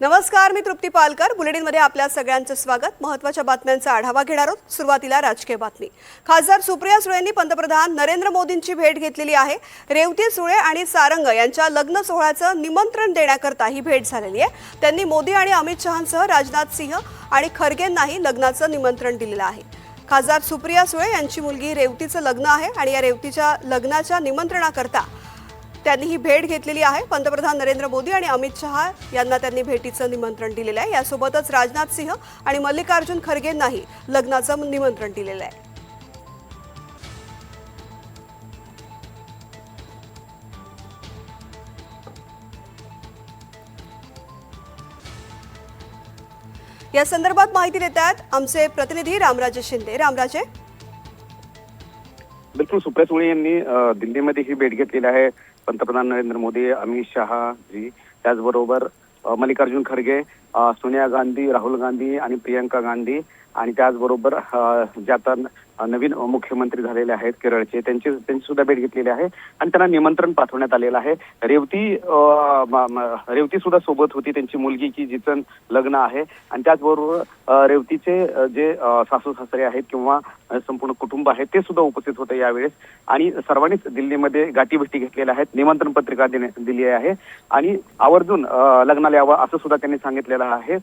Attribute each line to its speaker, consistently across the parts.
Speaker 1: नमस्कार, मी तृप्ती पालकर. बुलेटिनमध्ये आपल्या सगळ्यांचं स्वागत. महत्त्वाच्या बातम्यांचा आढावा घेणार आहोत. सुरुवातीला राजकीय बातमी. खासदार सुप्रिया सुळे यांनी पंतप्रधान नरेंद्र मोदींची भेट घेतलेली आहे. रेवती सुळे आणि सारंग यांच्या लग्न सोहळ्याचं निमंत्रण देण्याकरता ही भेट झालेली आहे. त्यांनी मोदी आणि अमित शहांसह राजनाथ सिंह आणि खरगेंनाही लग्नाचं निमंत्रण दिलेलं आहे. खासदार सुप्रिया सुळे यांची मुलगी रेवतीचं लग्न आहे आणि या रेवतीच्या लग्नाच्या निमंत्रणाकरता त्यांनी ही भेट घेतलेली आहे. पंतप्रधान नरेंद्र मोदी आणि अमित शहा यांना त्यांनी भेटीचं निमंत्रण दिलेलं आहे. यासोबतच राजनाथ सिंह आणि मल्लिकार्जुन खरगेंनाही लग्नाचं निमंत्रण दिलेलं आहे. या संदर्भात माहिती देत आहेत आमचे प्रतिनिधी रामराजे शिंदे. रामराजे,
Speaker 2: बिलकुल सुप्रिया सुळे यांनी दिल्लीमध्ये ही भेट घेतलेली आहे. पंतप्रधान नरेंद्र मोदी, अमित शहा जी, त्याचबरोबर मल्लिकार्जुन खरगे, सोनिया गांधी, राहुल गांधी आणि प्रियंका गांधी आणि त्याचबरोबर जे आता नवीन मुख्यमंत्री झालेले आहेत केरळचे, त्यांची सुद्धा भेट घेतलेली आहे आणि त्यांना निमंत्रण पाठवण्यात आलेलं आहे. रेवती सुद्धा सोबत होती, त्यांची मुलगी की जिचं लग्न आहे आणि त्याचबरोबर रेवतीचे जे सासू सासरे आहेत किंवा संपूर्ण कुटुंब आहे ते सुद्धा उपस्थित होते यावेळेस आणि सर्वांनीच दिल्लीमध्ये गाठीभेटी घेतलेल्या आहेत. निमंत्रण पत्रिका दिली आहे आणि आवर्जून लग्नाला यावं असं सुद्धा त्यांनी सांगितलेलं आहे.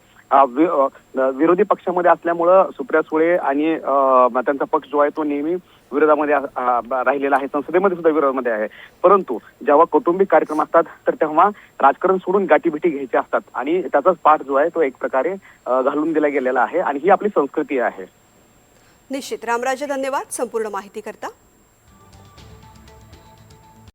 Speaker 2: विरोधी पक्षामध्ये असल्यामुळं सुप्रिया सुळे आणि त्यांचा पक्ष जो आहे तो नेहमी विरोधामध्ये राहिलेला आहे. संसदेमध्ये सुद्धा विरोधामध्ये आहे. परंतु जेव्हा कौटुंबिक कार्यक्रम असतात तर तेव्हा राजकारण सोडून गाठीभेटी घ्यायचे असतात आणि त्याचाच पाठ जो आहे तो एक प्रकारे घालून दिला गेलेला आहे आणि ही आपली संस्कृती आहे.
Speaker 1: निश्चित. रामराजे, धन्यवाद संपूर्ण माहिती करता.